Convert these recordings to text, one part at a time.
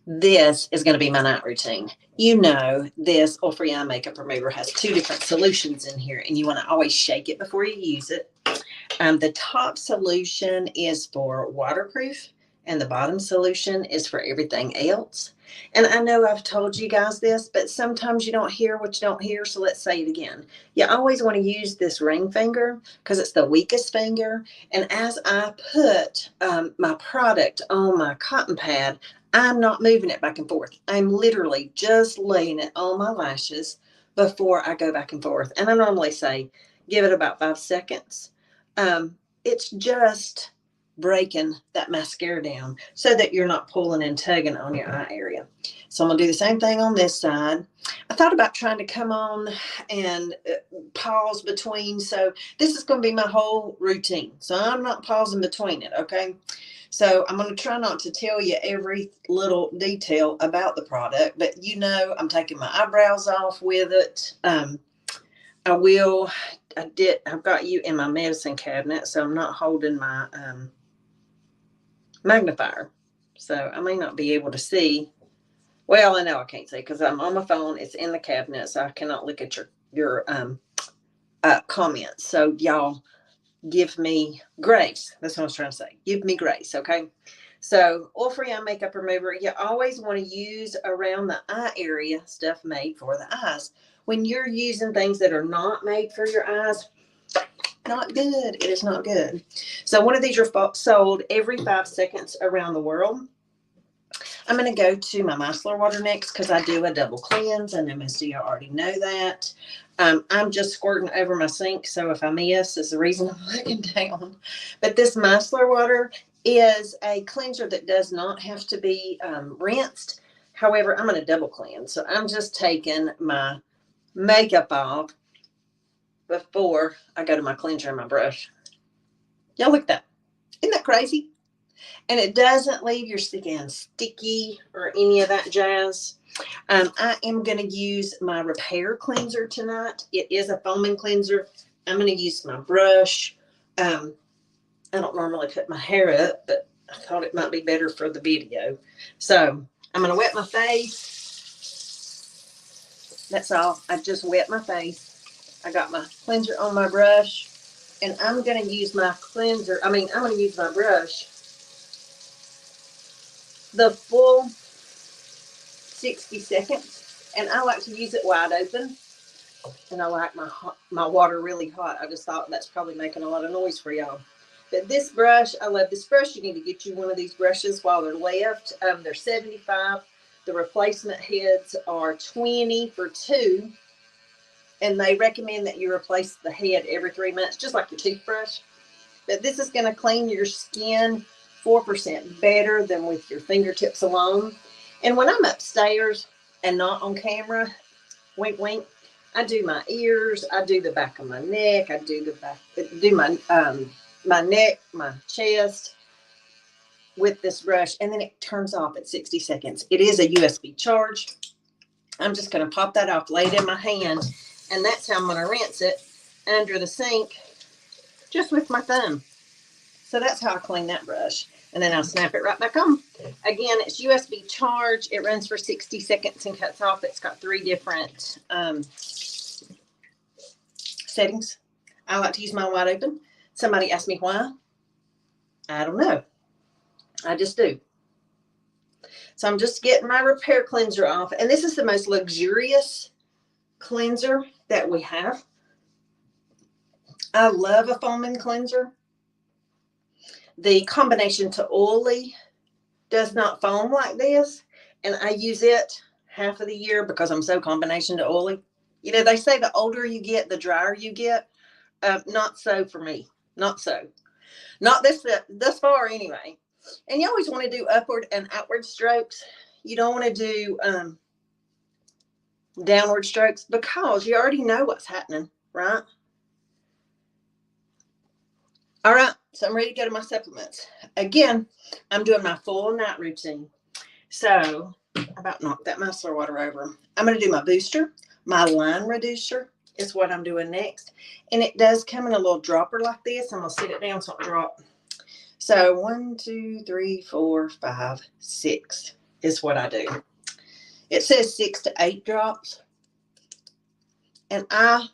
This is going to be my night routine. You know, this Oil Free Eye Makeup Remover has two different solutions in here, and you want to always shake it before you use it. The top solution is for waterproof, and the bottom solution is for everything else. And I know I've told you guys this, but sometimes you don't hear what you don't hear, so let's say it again. You always want to use this ring finger because it's the weakest finger. And as I put my product on my cotton pad, I'm not moving it back and forth. I'm literally just laying it on my lashes before I go back and forth. And I normally say, give it about 5 seconds. It's just breaking that mascara down so that you're not pulling and tugging on your eye area. So I'm gonna do the same thing on this side. I thought about trying to come on and pause between. So this is going to be my whole routine. So I'm not pausing between it. Okay. So I'm going to try not to tell you every little detail about the product, but you know, I'm taking my eyebrows off with it. I've got you in my medicine cabinet, so I'm not holding my magnifier. So I may not be able to see. Well, I know I can't see because I'm on my phone. It's in the cabinet, so I cannot look at your comments. So y'all give me grace. That's what I was trying to say. Give me grace, okay? So Oil Free Eye Makeup Remover, you always want to use around the eye area stuff made for the eyes. When you're using things that are not made for your eyes, not good. It is not good. So one of these are sold every 5 seconds around the world. I'm going to go to my micellar water next because I do a double cleanse. I know most of you already know that. I'm just squirting over my sink, so if I miss, is the reason I'm looking down. But this micellar water is a cleanser that does not have to be rinsed. However, I'm going to double cleanse, so I'm just taking my makeup off before I go to my cleanser and my brush. Y'all look at that. Isn't that crazy? And it doesn't leave your skin sticky or any of that jazz. I am going to use my repair cleanser tonight. It is a foaming cleanser. I'm going to use my brush. I don't normally put my hair up, but I thought it might be better for the video. So I'm going to wet my face. That's all. I just wet my face. I got my cleanser on my brush, and I'm going to use my cleanser. I'm going to use my brush the full 60 seconds, and I like to use it wide open, and I like my water really hot. I just thought that's probably making a lot of noise for y'all. But this brush, I love this brush. You need to get you one of these brushes while they're left. They're $75. The replacement heads are $20 for two, and they recommend that you replace the head every 3 months, just like your toothbrush. But this is going to clean your skin 4% better than with your fingertips alone. And when I'm upstairs and not on camera, wink, wink, I do my ears, I do the back of my neck, I do my neck, my chest with this brush, and then it turns off at 60 seconds. It is a USB charge. I'm just going to pop that off, lay it in my hand, and that's how I'm going to rinse it under the sink just with my thumb. So that's how I clean that brush. And then I'll snap it right back on. Again, it's USB charge. It runs for 60 seconds and cuts off. It's got 3 different settings. I like to use mine wide open. Somebody asked me why. I don't know. I just do. So I'm just getting my repair cleanser off. And this is the most luxurious cleanser that we have. I love a foaming cleanser. The combination to oily does not foam like this, and I use it half of the year because I'm so combination to oily. You know, they say the older you get, the drier you get. Not so for me. Not so. Not this far anyway. And you always want to do upward and outward strokes. You don't want to do downward strokes because you already know what's happening, right? All right, so I'm ready to go to my supplements. Again, I'm doing my full night routine. So I about knocked that micellar water over. I'm going to do my booster. My line reducer is what I'm doing next. And it does come in a little dropper like this. I'm going to sit it down so it don't drop. So 1, 2, 3, 4, 5, 6 is what I do. It says 6 to 8 drops. And I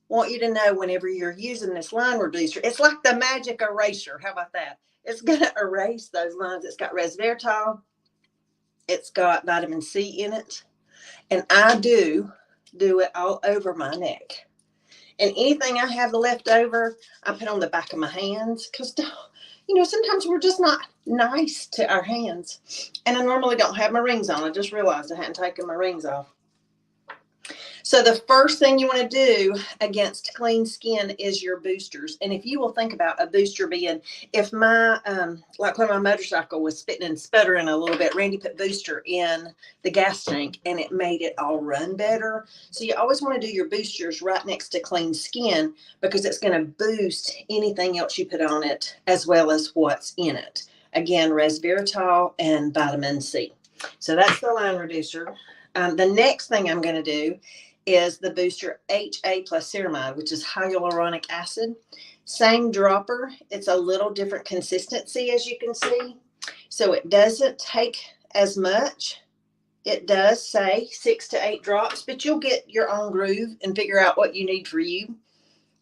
want you to know whenever you're using this line reducer, it's like the magic eraser. How about that? It's going to erase those lines. It's got resveratrol. It's got vitamin C in it. And I do it all over my neck. And anything I have left over, I put on the back of my hands. Because, you know, sometimes we're just not nice to our hands. And I normally don't have my rings on. I just realized I hadn't taken my rings off. So the first thing you want to do against clean skin is your boosters. And if you will think about a booster being, if my, like when my motorcycle was spitting and sputtering a little bit, Randy put booster in the gas tank and it made it all run better. So you always want to do your boosters right next to clean skin because it's going to boost anything else you put on it as well as what's in it. Again, resveratrol and vitamin C. So that's the line reducer. The next thing I'm going to do is the booster HA plus ceramide, which is hyaluronic acid. Same dropper. It's a little different consistency, as you can see. So it doesn't take as much. It does say 6 to 8 drops, but you'll get your own groove and figure out what you need for you.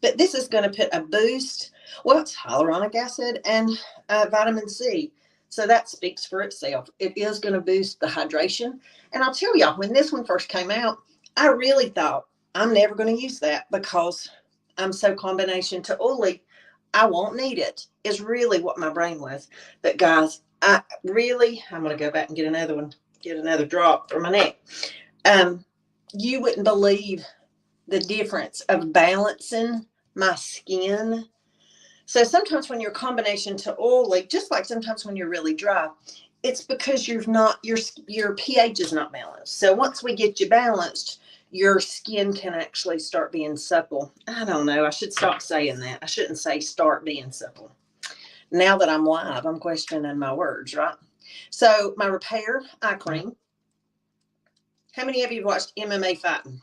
But this is going to put a boost. Well, it's hyaluronic acid and vitamin C. So that speaks for itself. It is going to boost the hydration. And I'll tell y'all, when this one first came out, I really thought I'm never going to use that because I'm so combination to oily. I won't need it, is really what my brain was. But guys, I'm going to go back and get another one, get another drop for my neck. You wouldn't believe the difference of balancing my skin. So sometimes when you're combination to oily, just like sometimes when you're really dry, it's because you're not, your pH is not balanced. So once we get you balanced, your skin can actually start being supple. I don't know. I should stop saying that. I shouldn't say start being supple. Now that I'm live, I'm questioning my words, right? So my Repair eye cream. How many of you watched MMA fighting?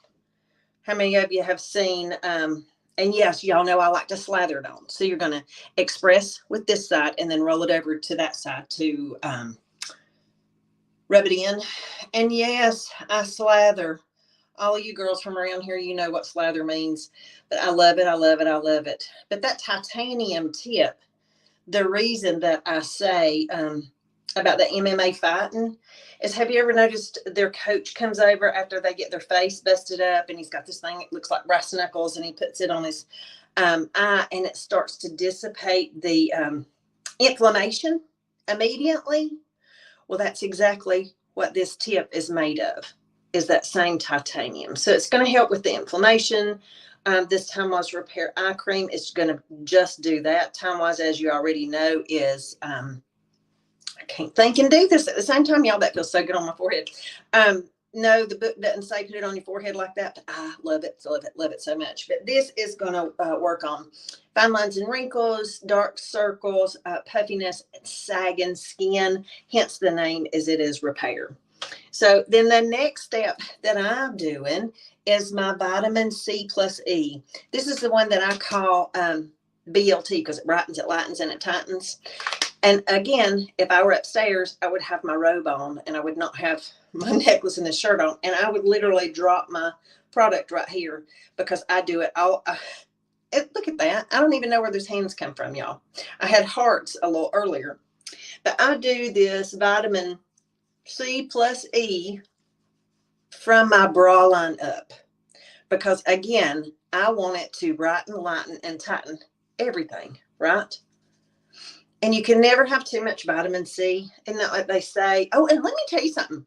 How many of you have seen, and yes, y'all know I like to slather it on. So you're going to express with this side and then roll it over to that side to rub it in. And yes, I slather. All of you girls from around here, you know what slather means. But I love it, I love it, I love it. But that titanium tip, the reason that I say about the MMA fighting is, have you ever noticed their coach comes over after they get their face busted up and he's got this thing that looks like brass knuckles and he puts it on his eye and it starts to dissipate the inflammation immediately? Well, that's exactly what this tip is made of, is that same titanium. So it's going to help with the inflammation. This Time Wise Repair eye cream is going to just do that. Time Wise, as you already know, is I can't think and do this at the same time, y'all. That feels so good on my forehead. No, the book doesn't say put it on your forehead like that, but I love it, love it so much. But this is going to work on fine lines and wrinkles, dark circles, puffiness, sagging skin. Hence the name, as it is Repair. So then the next step that I'm doing is my vitamin C plus E. This is the one that I call BLT because it brightens, it lightens, and it tightens. And again, if I were upstairs, I would have my robe on and I would not have my necklace and the shirt on. And I would literally drop my product right here because I do it all. Look at that. I don't even know where those hands come from, y'all. I had hearts a little earlier. But I do this vitamin C plus E from my bra line up because, again, I want it to brighten, lighten, and tighten everything, right? And you can never have too much vitamin C. Isn't that what they say? Oh, and let me tell you something.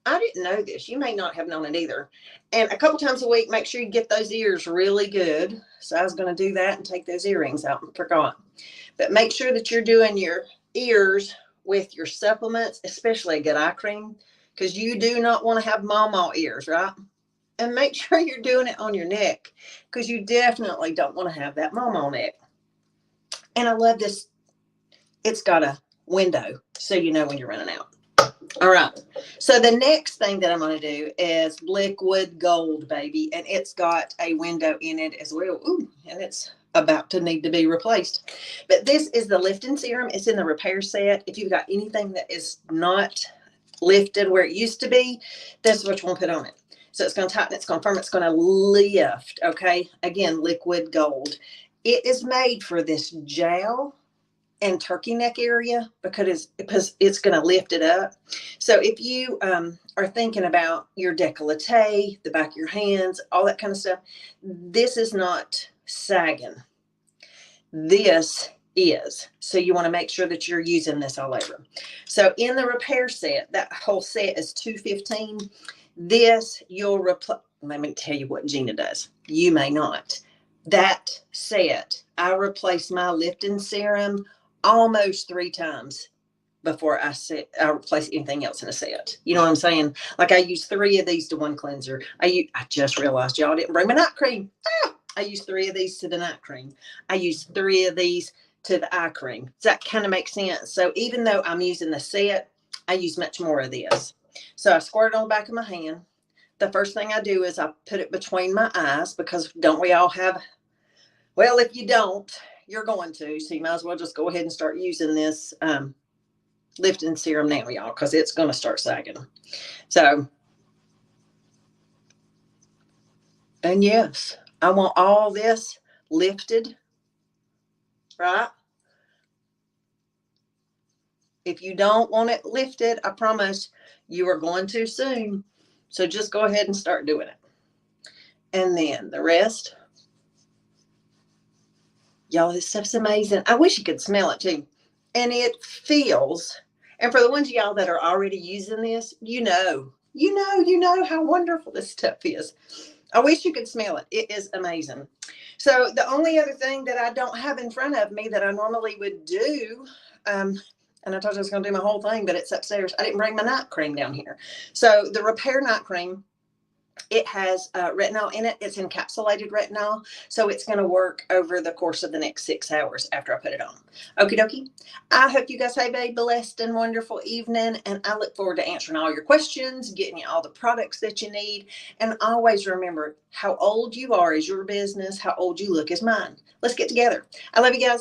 I didn't know this. You may not have known it either. And a couple times a week, make sure you get those ears really good. So I was going to do that and take those earrings out and forgot. But make sure that you're doing your ears with your supplements, especially a good eye cream, because you do not want to have mama ears, right? And make sure you're doing it on your neck because you definitely don't want to have that mama neck. And I love this. It's got a window so you know when you're running out. All right. So the next thing that I'm going to do is Liquid Gold, baby. And it's got a window in it as well. Ooh, and it's about to need to be replaced. But this is the lifting serum. It's in the repair set. If you've got anything that is not lifted where it used to be, this is what you want to put on it. So it's going to tighten, it's going to firm, it's going to lift. Okay. Again, liquid gold. It is made for this jowl and turkey neck area because it's going to lift it up. So if you are thinking about your décolleté, the back of your hands, all that kind of stuff, this is not sagging. This is. So you want to make sure that you're using this all over. So in the repair set, that whole set is $215. This you'll replace. Let me tell you what Gina does. You may not. That set, I replace my lifting serum almost 3 times before I replace anything else in a set. You know what I'm saying? Like I use 3 of these to one cleanser. I just realized y'all didn't bring my night cream. I use 3 of these to the night cream. I use 3 of these to the eye cream. Does that kind of make sense? So even though I'm using the set, I use much more of this. So I squirt it on the back of my hand. The first thing I do is I put it between my eyes because don't we all have, well, if you don't, you're going to. So you might as well just go ahead and start using this lifting serum now, y'all, because it's going to start sagging. So, and yes, I want all this lifted, right? If you don't want it lifted, I promise you are going to soon. So just go ahead and start doing it. And then the rest. Y'all, this stuff's amazing. I wish you could smell it too. And it feels, and for the ones of y'all that are already using this, you know how wonderful this stuff is. I wish you could smell it. It is amazing. So the only other thing that I don't have in front of me that I normally would do, and I told you I was going to do my whole thing, but it's upstairs. I didn't bring my night cream down here. So the repair night cream, it has retinol in it. It's encapsulated retinol. So it's going to work over the course of the next 6 hours after I put it on. Okie dokie. I hope you guys have a blessed and wonderful evening. And I look forward to answering all your questions, getting you all the products that you need. And always remember, how old you are is your business. How old you look is mine. Let's get together. I love you guys.